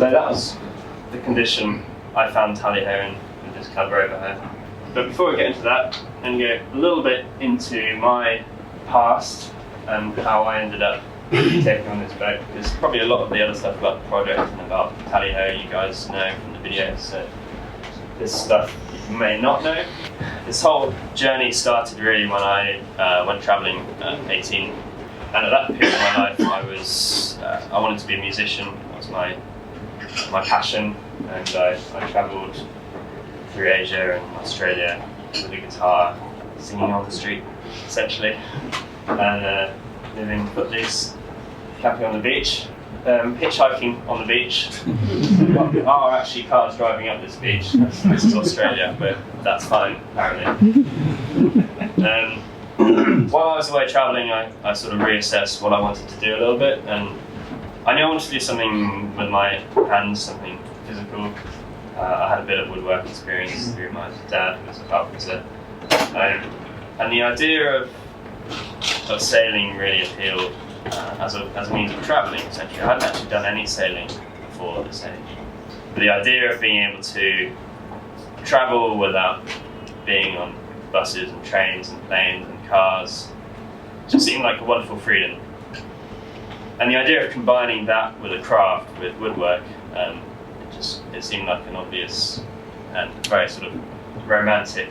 So that was the condition I found Tally here in this cab over here. But before we get into that, I'm going to go a little bit into my past and how I ended up taking on this boat, because probably a lot of the other stuff about the project and about Tally you guys know from the videos, so this stuff you may not know. This whole journey started really when I went travelling at 18, and at that period of my life I wanted to be a musician. That was my passion, and I travelled through Asia and Australia with a guitar, singing on the street essentially, and living footloose, camping on the beach, hitchhiking on the beach. There are actually cars driving up this beach. This is Australia, but that's fine apparently. While I was away travelling, I sort of reassessed what I wanted to do a little bit, and I knew I wanted to do something with my hands, something physical. I had a bit of woodwork experience through my dad, who was a carpenter, and the idea of sailing really appealed as a means of travelling, essentially. I hadn't actually done any sailing before at this age. But the idea of being able to travel without being on buses and trains and planes and cars just seemed like a wonderful freedom. And the idea of combining that with a craft, with woodwork, it seemed like an obvious and very sort of romantic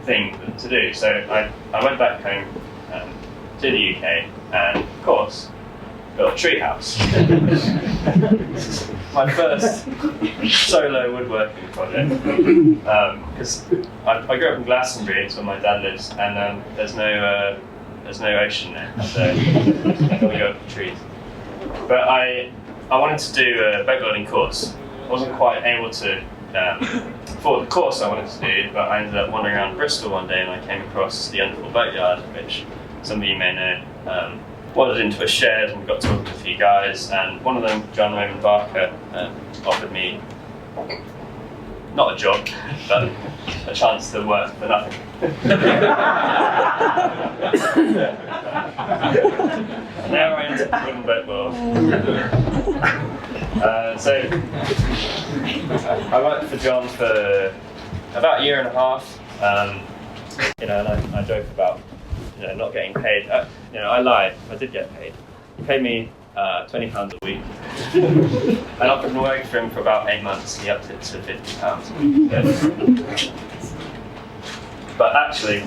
thing to do. So I went back home to the UK and, of course, built a treehouse. My first solo woodworking project. Because I grew up in Glastonbury, it's where my dad lives, and there's no ocean there, so I've got to go up the trees. But I wanted to do a boatbuilding course. I wasn't quite able to afford the course I wanted to do, but I ended up wandering around Bristol one day and I came across the Underful Boatyard, which some of you may know. Wandered into a shed and got talking to a few guys, and one of them, John Raymond Barker, offered me not a job, but a chance to work for nothing. And now I entered the wooden boat world. So I worked for John for about a year and a half. And I joke about not getting paid. I lied. I did get paid. He paid me £20 a week. And after working for him for about 8 months, he upped it to £50 a week. But actually,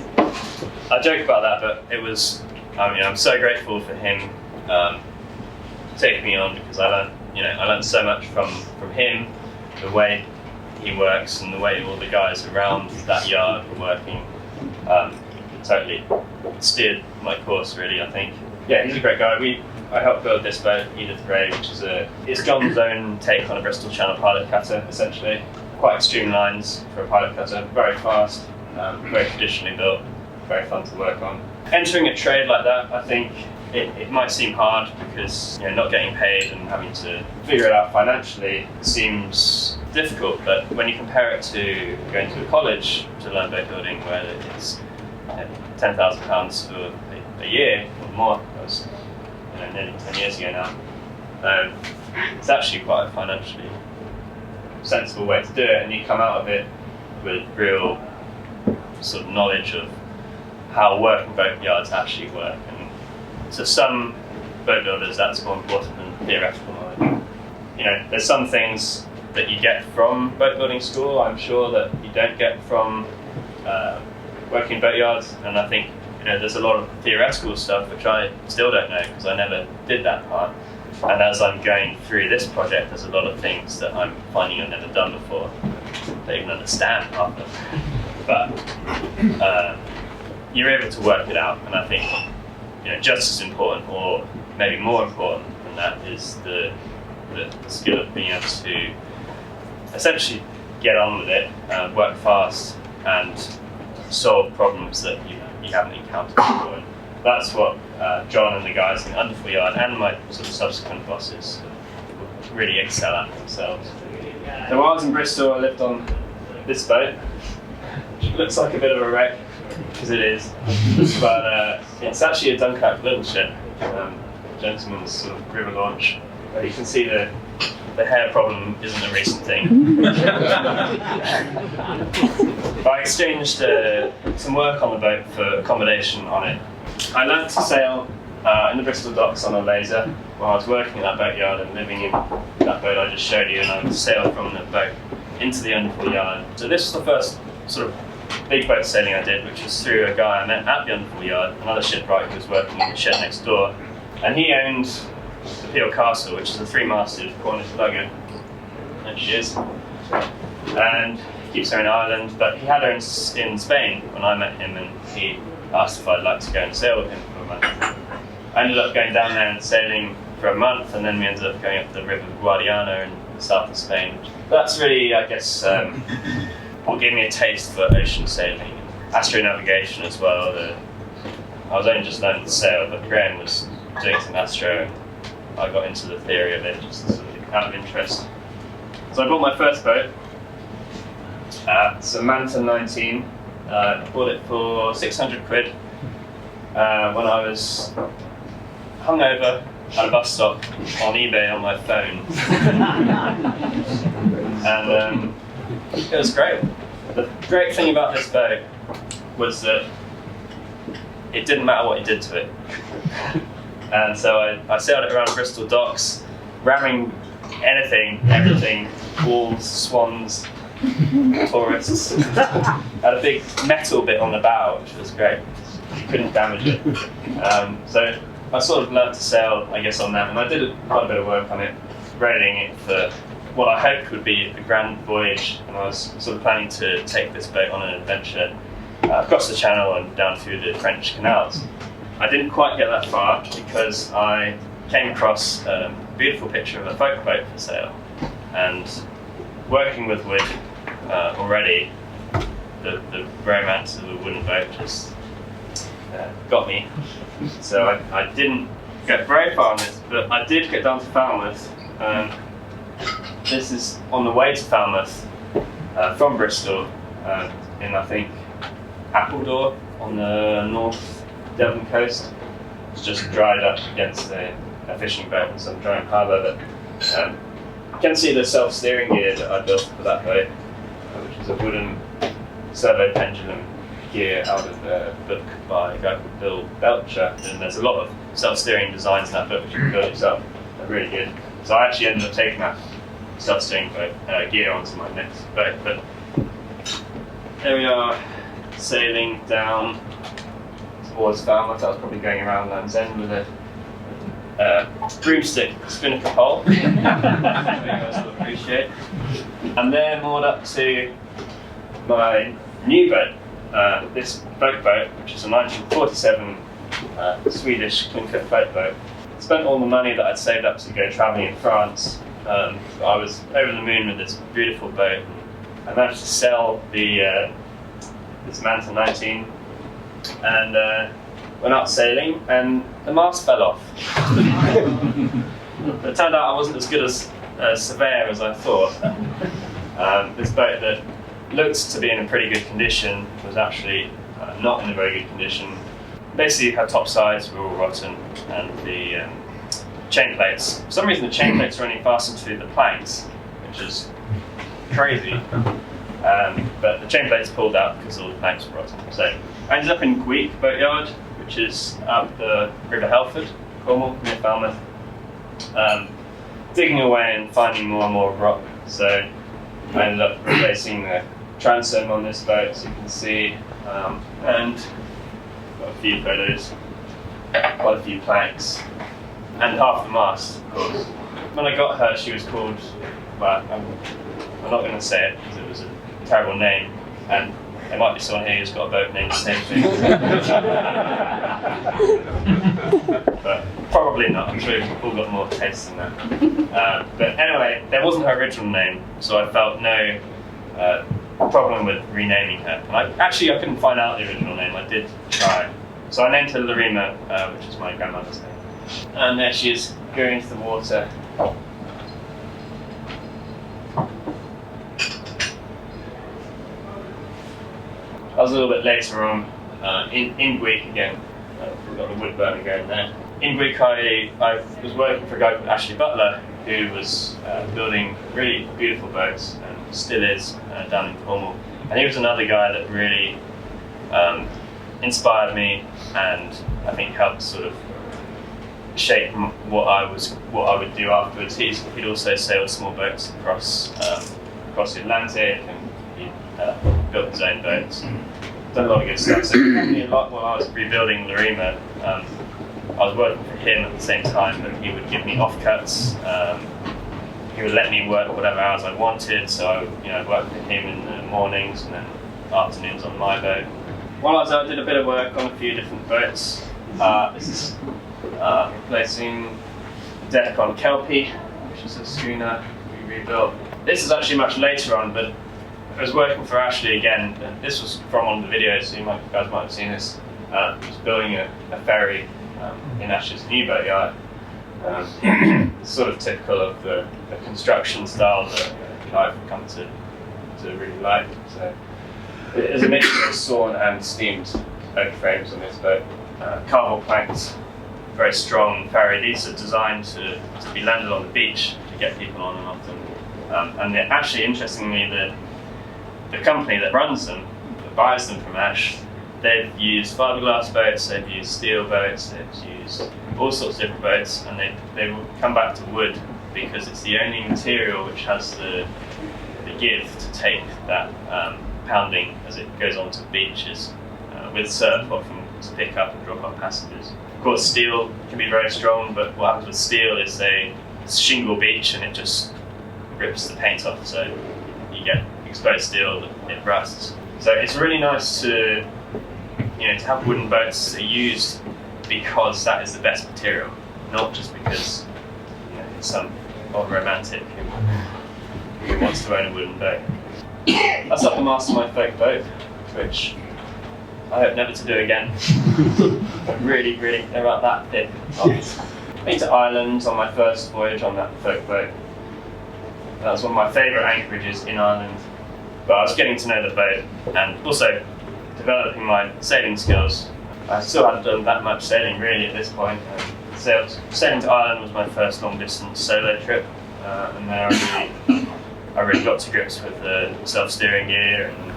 I joke about that, but it was, I'm so grateful for him taking me on, because I learned so much from him, the way he works and the way all the guys around that yard were working. Totally steered my course, really, I think. Yeah, he's a great guy. I helped build this boat, Edith Gray, which is it's John's own take on a Bristol Channel pilot cutter, essentially. Quite extreme lines for a pilot cutter, very fast, very traditionally built, very fun to work on. Entering a trade like that, I think it might seem hard because not getting paid and having to figure it out financially seems difficult, but when you compare it to going to a college to learn boat building, where it's £10,000 for a year or more, that was nearly 10 years ago now, it's actually quite a financially sensible way to do it, and you come out of it with real sort of knowledge of how working boat yards actually work. And to some boat builders, that's more important than theoretical knowledge. There's some things that you get from boat building school, I'm sure, that you don't get from working in boat yards, and I think there's a lot of theoretical stuff which I still don't know because I never did that part. And as I'm going through this project, there's a lot of things that I'm finding I've never done before. I don't even understand half of them. But you're able to work it out, and I think just as important, or maybe more important than that, is the skill of being able to essentially get on with it, work fast, and solve problems that you haven't encountered before. And that's what John and the guys in the Underful Yard and my sort of subsequent bosses really excel at themselves. So while I was in Bristol, I lived on this boat, which looks like a bit of a wreck, because it is, but it's actually a Dunkirk little ship, gentleman's sort of river launch. You can see the the hair problem isn't a recent thing. But I exchanged some work on the boat for accommodation on it. I learned to sail in the Bristol docks on a laser while I was working in that boatyard and living in that boat I just showed you, and I would sail from the boat into the Underfall yard. So this was the first sort of big boat sailing I did, which was through a guy I met at the Underfall yard, another shipwright who was working in the shed next door. And he owned the Peel Castle, which is a 3-masted Cornish lugger. There she is. And he keeps her in Ireland, but he had her in Spain when I met him, and he asked if I'd like to go and sail with him for a month. I ended up going down there and sailing for a month, and then we ended up going up the River Guadiana in the south of Spain. That's really, I guess, what gave me a taste for ocean sailing, astronavigation as well. I was only just learning to sail, but Graham was doing some astro, and I got into the theory of it just sort of out of interest. So I bought my first boat. It's a Manta 19. I bought it for 600 quid when I was hungover at a bus stop on eBay on my phone. And it was great. The great thing about this boat was that it didn't matter what you did to it. And so I sailed it around Bristol docks, ramming anything, everything, walls, swans, tourists. Had a big metal bit on the bow, which was great. You couldn't damage it. So I sort of learned to sail, I guess, on that, and I did quite a bit of work on it, readying it for what I hoped would be a grand voyage, and I was sort of planning to take this boat on an adventure across the channel and down through the French canals. I didn't quite get that far because I came across a beautiful picture of a Folkboat for sale, and working with wood already, the romance of a wooden boat just got me. So I didn't get very far on this, but I did get down to Falmouth. This is on the way to Falmouth from Bristol in, I think, Appledore on the North Devon coast. It's just dried up against a fishing boat in some giant harbour. But you can see the self-steering gear that I built for that boat, which is a wooden servo pendulum gear out of a book by a guy called Bill Belcher. And there's a lot of self-steering designs in that book which you can build yourself. They're really good. So I actually ended up taking that self-steering boat gear onto my next boat. But there we are, sailing down towards Falmouth. I was probably going around Land's End with a broomstick spinnaker pole, which you guys will appreciate. And they're moored up to my new boat, this Folkboat, which is a 1947 Swedish clinker floatboat. Spent all the money that I'd saved up to go travelling in France. I was over the moon with this beautiful boat. I managed to sell this Manta 19 and went out sailing, and the mast fell off. It turned out I wasn't as good as surveyor as I thought. This boat that looked to be in a pretty good condition was actually not in a very good condition. Basically, her top sides were all rotten, and the chain plates. For some reason, the chain plates were only fastened to the planks, which is crazy. But the chain plates pulled out because all the planks were rotten. So I ended up in Gweek Boatyard, which is up the River Helford, Cornwall, near Falmouth, digging away and finding more and more rock. So I ended up replacing the transom on this boat, as you can see, and got a few photos, quite a few planks, and half the mast, of course. When I got her, she was called, well, I'm not going to say it because it was a terrible name, and there might be someone here who's got a boat named the same thing. But probably not. I'm sure you've all got more taste than that. But anyway, there wasn't her original name, so I felt no problem with renaming her. And I couldn't find out the original name. I did try. So I named her Larima, which is my grandmother's name. And there she is, going into the water. I was a little bit later on in Gweek again. We've got the wood burner going there. In Gweek, I was working for a guy called Ashley Butler, who was building really beautiful boats, and still is, down in Cornwall. And he was another guy that really inspired me, and I think helped sort of shape what I would do afterwards. He'd also sailed small boats across the Atlantic, and he built his own boats. Done a lot of good stuff. So he helped me a lot while I was rebuilding Larima. I was working for him at the same time, but he would give me offcuts. He would let me work whatever hours I wanted, so I'd work for him in the mornings and then afternoons on my boat. While I was out, I did a bit of work on a few different boats. This is replacing the deck on Kelpie, which is a schooner we rebuilt. This is actually much later on, but I was working for Ashley again. This was from one of the videos, so you guys might have seen this. I was building a ferry in Ashley's new boat yard. Sort of typical of the construction style that I've come to really like. So there's a mixture of sawn and steamed oak frames on this boat. Cardboard planks, very strong ferry. These are designed to be landed on the beach to get people on and off them. And actually, interestingly, the company that runs them, that buys them from Ash, they've used fiberglass boats, they've used steel boats, they've used all sorts of different boats, and they will come back to wood because it's the only material which has the give to take that pounding as it goes onto beaches with surf, often to pick up and drop off passengers. Of course, steel can be very strong, but what happens with steel is it's shingle beach and it just rips the paint off, so you get exposed steel, it rusts. So it's really nice to have wooden boats that are used because that is the best material, not just because it's some old romantic who wants to own a wooden boat. That's up the mast of my Folkboat, which I hope never to do again. Really, they're about that thick. I've been to Ireland on my first voyage on that Folkboat. That was one of my favourite anchorages in Ireland. But I was getting to know the boat and also developing my sailing skills. I still hadn't done that much sailing really at this point. Sailing to Ireland was my first long distance solo trip, and there I really got to grips with the self-steering gear. And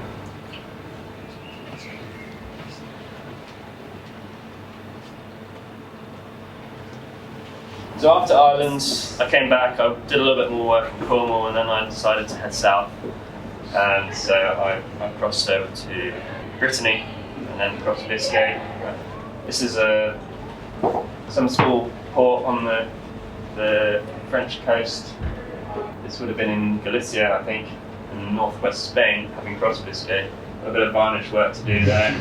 so after Ireland, I came back, I did a little bit more work in Cornwall, and then I decided to head south. And so I crossed over to Brittany and then across Biscay. This is some small port on the French coast. This would have been in Galicia, I think, in northwest Spain, having crossed Biscay. A bit of varnish work to do there.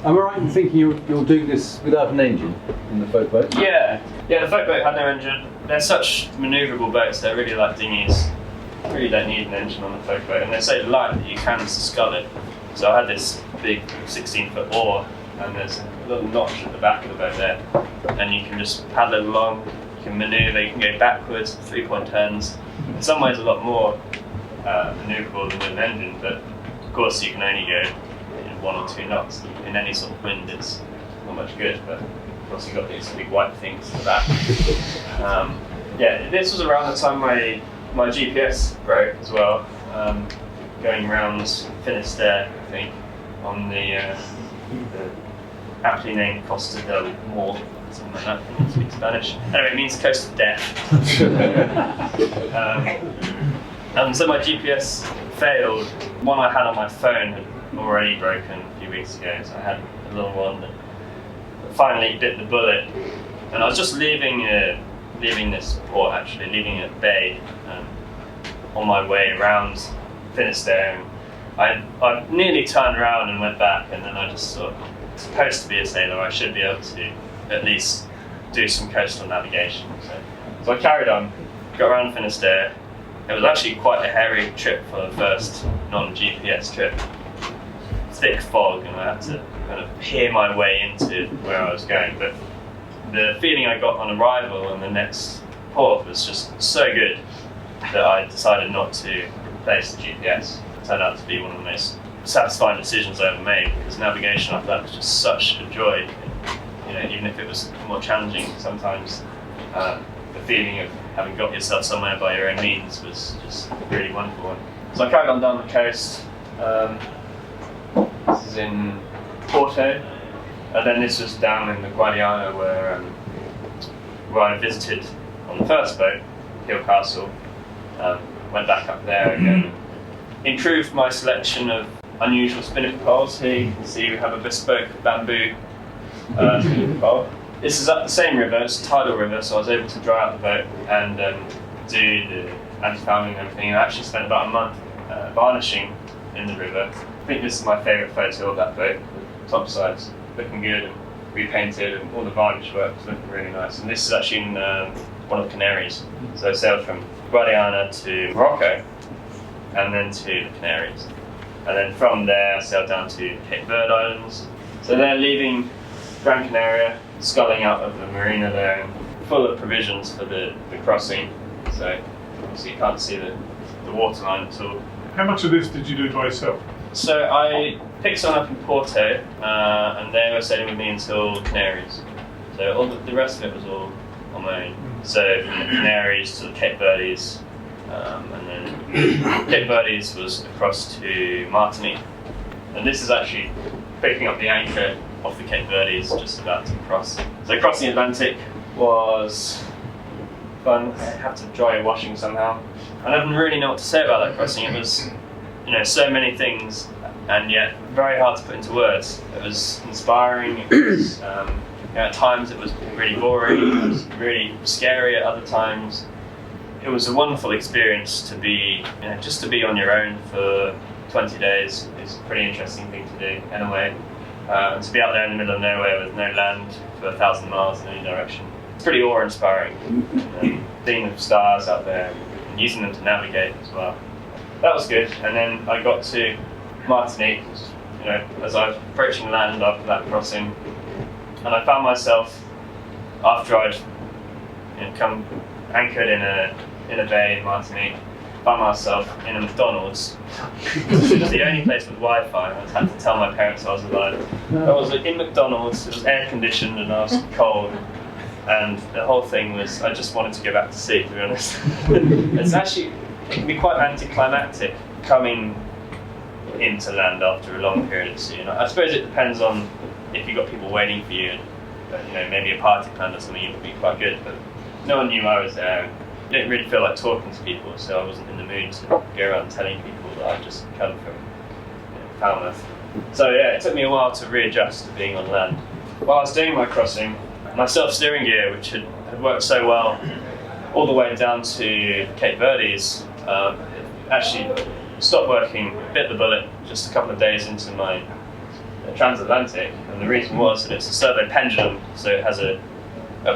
Am I right in thinking you'll do this without an engine in the Folkboat? Yeah, the Folkboat had no engine. They're such manoeuvrable boats, they're really like dinghies. You really don't need an engine on the Folkboat, and they're so light that you can scull it. So I had this big 16-foot oar, and there's a little notch at the back of the boat there, and you can just paddle it along, you can manoeuvre, you can go backwards, 3-point turns. In some ways a lot more manoeuvrable than with an engine, but of course you can only go 1 or 2 knots. In any sort of wind it's not much good, but of course you've got these big white things at the back. This was around the time my GPS broke as well, going around Finisterre, I think, on the aptly named Costa del Mor, something like that. I don't speak Spanish. Anyway, it means coast of death. And so my GPS failed. One I had on my phone had already broken a few weeks ago, so I had a little one that finally bit the bullet. And I was just leaving this port, actually, leaving a bay on my way around Finisterre. And I nearly turned around and went back, and then I just thought, supposed to be a sailor, I should be able to at least do some coastal navigation. So I carried on, got around Finisterre. It was actually quite a hairy trip for the first non-GPS trip. Thick fog, and I had to kind of peer my way into where I was going. But the feeling I got on arrival in the next port was just so good that I decided not to replace the GPS. It turned out to be one of the most satisfying decisions I ever made, because navigation I thought was just such a joy. Even if it was more challenging sometimes, the feeling of having got yourself somewhere by your own means was just really wonderful. So I carried on down the coast. This is in Porto, and then this was down in the Guadiana where I visited on the first boat, Hill Castle. Went back up there again. Improved my selection of unusual spinnaker poles. Here you can see we have a bespoke bamboo spinnaker pole. This is up the same river, it's a tidal river, so I was able to dry out the boat and do the anti-fouling and everything. I actually spent about a month varnishing in the river. I think this is my favourite photo of that boat. The top side's looking good and repainted, and all the varnish work was looking really nice. And this is actually in one of the Canaries. So I sailed from Guadiana to Morocco and then to the Canaries. And then from there I sailed down to Cape Verde Islands. So they're leaving Gran Canaria, sculling out of the marina there, full of provisions for the crossing. So obviously you can't see the waterline at all. How much of this did you do by yourself? So I picked someone up in Porto, and they were sailing with me until Canaries. So all the rest of it was all on my own. So from the Canaries to the Cape Verdes, and then Cape Verdes was across to Martinique. And this is actually picking up the anchor off the Cape Verdes, just about to cross. So crossing the Atlantic was fun. I had to dry your washing somehow. I don't really know what to say about that crossing. It was, so many things, and yet very hard to put into words. It was inspiring. It was, at times it was really boring. It was really scary at other times. It was a wonderful experience to be, just to be on your own for 20 days. It's a pretty interesting thing to do in a way. And to be out there in the middle of nowhere with no land for 1,000 miles in any direction. It's pretty awe-inspiring. Seeing the stars out there and using them to navigate as well. That was good. And then I got to Martinique, as I was approaching land after that crossing, and I found myself, after I'd come anchored in a bay in Martinique, found myself in a McDonald's. It was the only place with Wi-Fi. I had to tell my parents I was alive. I was in McDonald's. It was air conditioned and I was cold, and the whole thing was, I just wanted to go back to sea, to be honest. It can be quite anticlimactic coming into land after a long period at sea. And I suppose it depends on if you've got people waiting for you, and maybe a party planned or something, it would be quite good. But no one knew I was there. I didn't really feel like talking to people, so I wasn't in the mood to go around telling people that I'd just come from Falmouth. So yeah, it took me a while to readjust to being on land. While I was doing my crossing, my self-steering gear, which had worked so well all the way down to Cape Verdes, actually stopped working, bit the bullet just a couple of days into my transatlantic, and the reason was that it's a servo pendulum, so it has a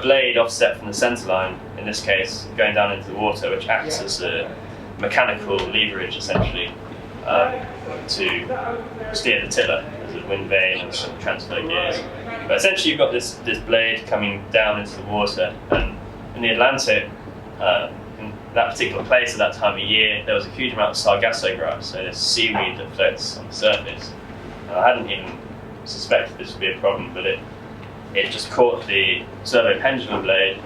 blade offset from the centre line, in this case, going down into the water, which acts as a mechanical leverage, essentially, to steer the tiller. There's a wind vane and some transfer gears. But essentially you've got this blade coming down into the water, and in the Atlantic, in that particular place at that time of year, there was a huge amount of sargasso grass, so there's seaweed that floats on the surface. And I hadn't even suspected this would be a problem, but it just caught the servo pendulum blade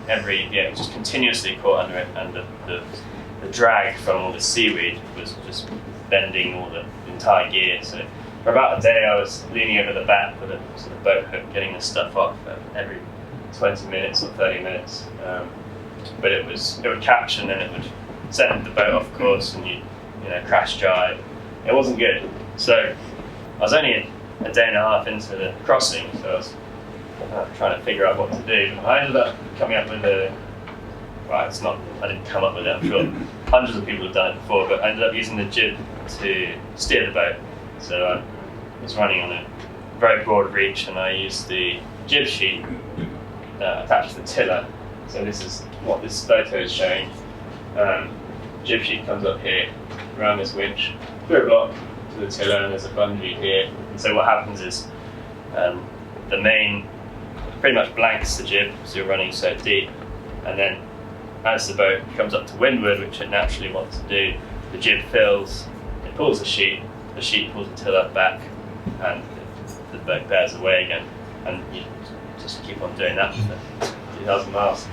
it just continuously caught under it, and the drag from all the seaweed was just bending all the entire gear. So for about a day I was leaning over the back with a sort of boat hook, getting the stuff off every 20 minutes or 30 minutes. But it would catch and then it would send the boat off course, and you crash drive. It wasn't good. So I was only a day and a half into the crossing, so I was trying to figure out what to do. I ended up coming up with I didn't come up with it, I'm sure hundreds of people have done it before, but I ended up using the jib to steer the boat. So I was running on a very broad reach, and I used the jib sheet attached to the tiller. So this is what this photo is showing. Jib sheet comes up here, around this winch, through a block to the tiller, and there's a bungee here. And so what happens is the main pretty much blanks the jib, so you're running so deep, and then as the boat comes up to windward, which it naturally wants to do, the jib fills, it pulls the sheet pulls the tiller back, and the boat bears away again, and you just keep on doing that 2,000 miles.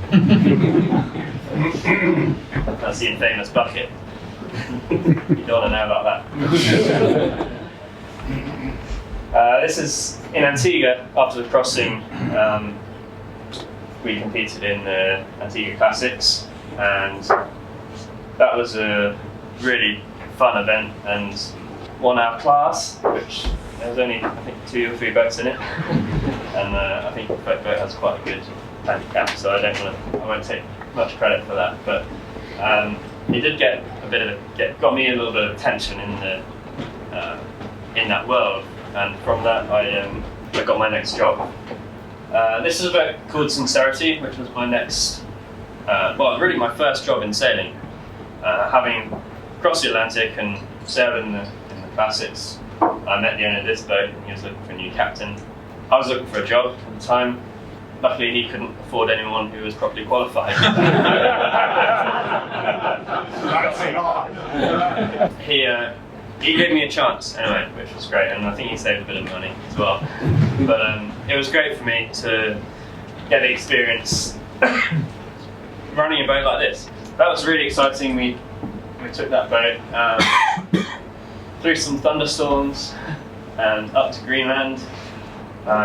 That's the infamous bucket. You don't want to know about that. This is in Antigua. After the crossing, we competed in the Antigua Classics, and that was a really fun event and won our class, which there was only, I think, 2 or 3 boats in it, and I think Folkboat has quite a good handicap, so I won't take much credit for that, but it did get a bit of got me a little bit of attention in that world, and from that I got my next job. This is a boat called Sincerity, which was my next, well, really my first job in sailing. Having crossed the Atlantic and sailed in the Classics, I met the owner of this boat, and he was looking for a new captain. I was looking for a job at the time. Luckily, he couldn't afford anyone who was properly qualified. He gave me a chance anyway, which was great, and I think he saved a bit of money as well. But it was great for me to get the experience running a boat like this. That was really exciting. We took that boat through some thunderstorms and up to Greenland.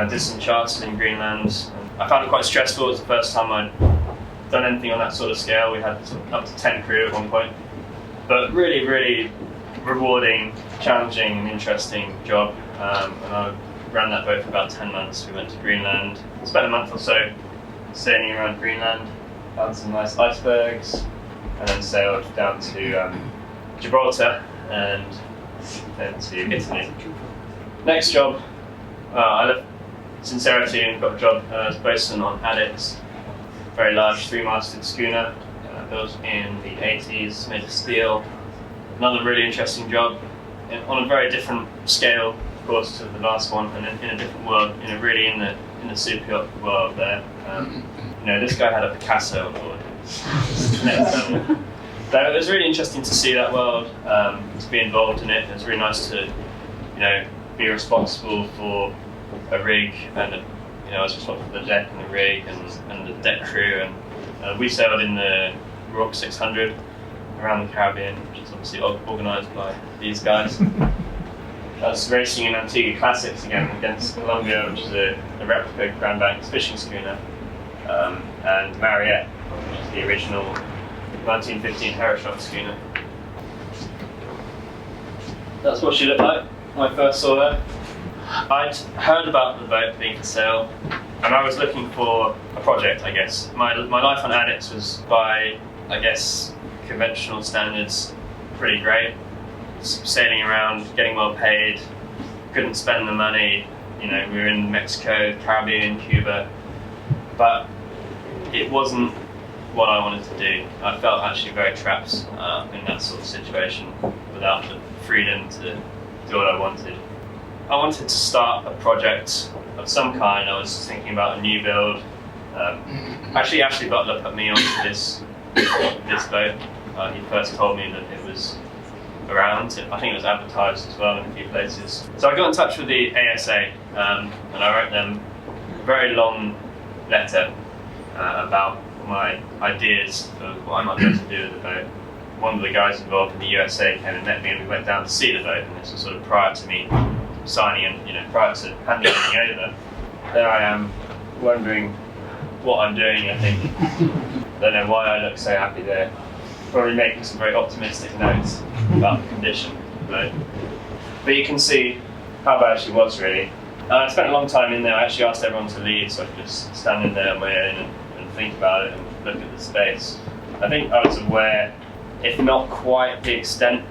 Did some charts in Greenland. I found it quite stressful. It was the first time I'd done anything on that sort of scale. We had up to 10 crew at one point. But really, really rewarding, challenging, and interesting job. And I ran that boat for about 10 months. We went to Greenland, spent a month or so sailing around Greenland, found some nice icebergs, and then sailed down to Gibraltar and then to Italy. Next job, I left Sincerity and got a job as bosun on Addicts, very large 3-masted schooner, built in the 80s, made of steel. Another really interesting job, on a very different scale, of course, to the last one, and in a different world, really in the super yacht world there. This guy had a Picasso on board. Next level. So it was really interesting to see that world, to be involved in it. It was really nice to, be responsible for a rig, and I was responsible for the deck and the rig and the deck crew, and we sailed in the RORC 600 around the Caribbean, which is obviously organised by these guys. I was racing in Antigua Classics again against Columbia, which is a replica Grand Banks fishing schooner, and Mariette, which is the original 1915 Herreshoff schooner. That's what she looked like when I first saw her. I'd heard about the boat being for sale, and I was looking for a project, I guess. My life on Addicts was, by, I guess, conventional standards, pretty great. Sailing around, getting well paid, couldn't spend the money. We were in Mexico, Caribbean, Cuba, but it wasn't what I wanted to do. I felt actually very trapped in that sort of situation without the freedom to do what I wanted. I wanted to start a project of some kind. I was thinking about a new build. Actually, Ashley Butler put me onto this boat. He first told me that it was around. I think it was advertised as well in a few places. So I got in touch with the ASA, and I wrote them a very long letter about my ideas of what I might be able to do with the boat. One of the guys involved in the USA came and met me, and we went down to see the boat, and this was sort of prior to me signing and prior to handing everything over. There I am, wondering what I'm doing, I think. Don't know why I look so happy there. Probably making some very optimistic notes about the condition of the boat. But you can see how bad she was, really. I spent a long time in there. I actually asked everyone to leave so I could just stand in there on my own and think about it and look at the space. I think I was aware, if not quite the extent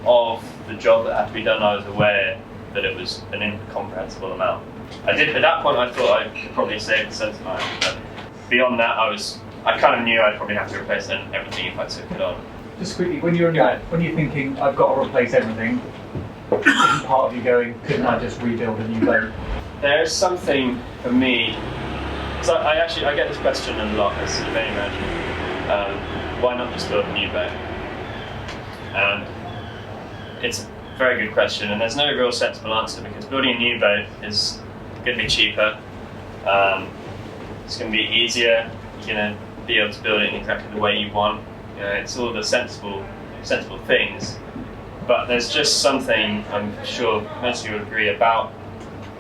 of the job that had to be done, I was aware that it was an incomprehensible amount. At that point I thought I could probably save the sense of mine, but beyond that I kind of knew I'd probably have to replace everything if I took it on. Just quickly, when you're thinking, I've got to replace everything, isn't part of you going, couldn't I just rebuild a new boat? There's something for me, so I get this question a lot, as you may imagine. Why not just build a new boat? And it's a very good question, and there's no real sensible answer, because building a new boat is going to be cheaper, it's going to be easier, you're going to be able to build it in exactly the way you want. You know, it's all the sensible things. But there's just something, I'm sure most of you would agree, about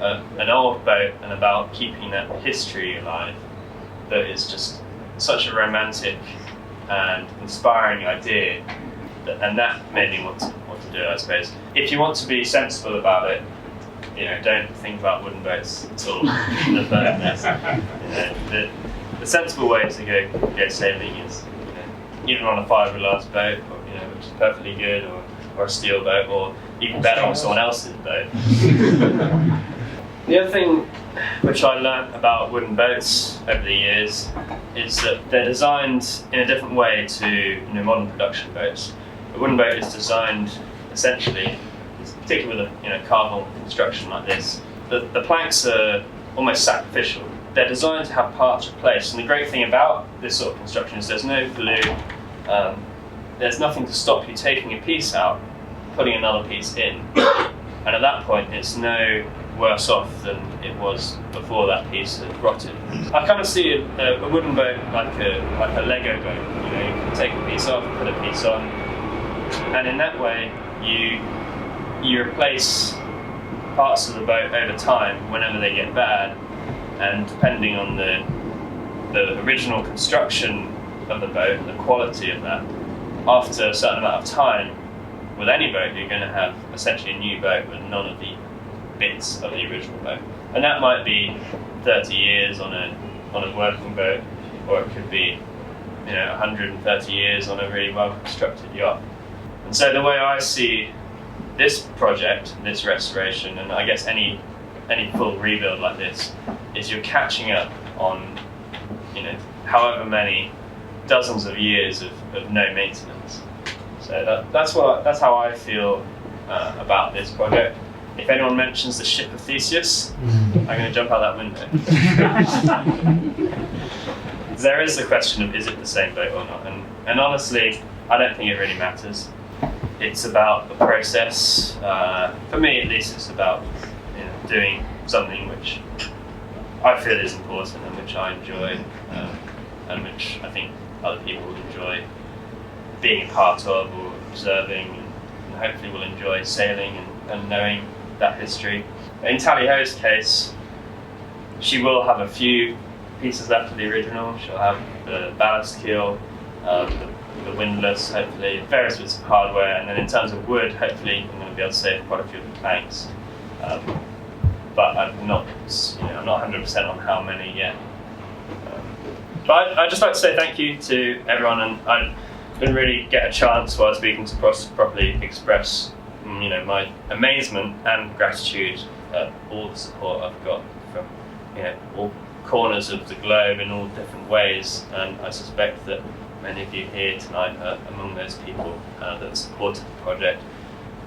an old boat and about keeping that history alive that is just such a romantic and inspiring idea, and that made me want to do it, I suppose. If you want to be sensible about it, you know, don't think about wooden boats at all in the first place. You know, the sensible way to go sailing is, you know, either on a fiberglass boat, or, you know, which is perfectly good, or a steel boat, or even better on someone else's boat. The other thing which I learnt about wooden boats over the years is that they're designed in a different way to, you know, modern production boats. A wooden boat is designed essentially, particularly with a, you know, carbon construction like this, the planks are almost sacrificial. They're designed to have parts replaced, and the great thing about this sort of construction is there's no glue. There's nothing to stop you taking a piece out, putting another piece in, and at that point it's no worse off than it was before that piece had rotted. I kind of see a wooden boat like a Lego boat. You know, you can take a piece off, put a piece on, and in that way you replace parts of the boat over time whenever they get bad, and depending on the original construction of the boat and the quality of that, after a certain amount of time, with any boat, you're going to have essentially a new boat with none of the bits of the original boat. And that might be 30 years on a working boat, or it could be, you know, 130 years on a really well constructed yacht. And so the way I see this project, this restoration, and I guess any full rebuild like this, is you're catching up on, you know, however many dozens of years of no maintenance. So that's how I feel about this project. If anyone mentions the ship of Theseus, I'm going to jump out that window. There is the question of, is it the same boat or not? And honestly, I don't think it really matters. It's about the process. For me, at least, it's about, you know, doing something which I feel is important and which I enjoy, and which I think other people will enjoy being a part of or observing, and hopefully will enjoy sailing and knowing that history. In Tally-Ho's case, she will have a few pieces left of the original. She'll have the ballast keel, the windlass, hopefully, various bits of hardware, and then in terms of wood, hopefully I'm going to be able to save quite a few of the planks. But I'm not 100% on how many yet. But I'd just like to say thank you to everyone, and I didn't really get a chance while speaking to properly express, you know, my amazement and gratitude at all the support I've got from, you know, all corners of the globe in all different ways, and I suspect that many of you here tonight are among those people that supported the project.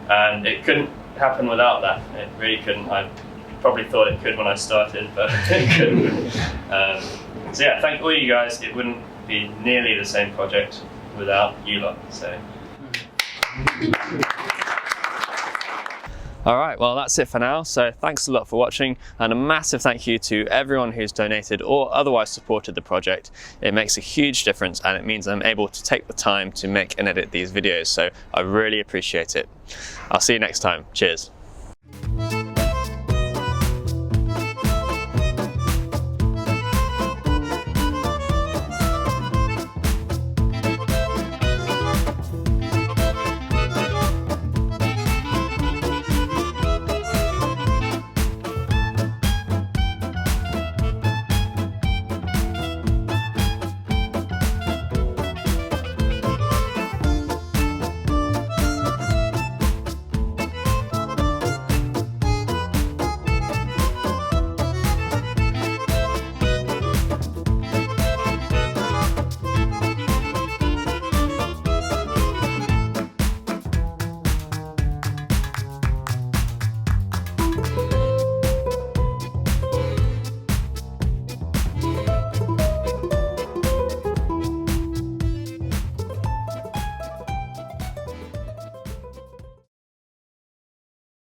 And it couldn't happen without that. It really couldn't. I probably thought it could when I started, but it couldn't. So yeah, thank all you guys. It wouldn't be nearly the same project without you lot. So. Alright, well that's it for now, so thanks a lot for watching, and a massive thank you to everyone who's donated or otherwise supported the project. It makes a huge difference, and it means I'm able to take the time to make and edit these videos, so I really appreciate it. I'll see you next time. Cheers.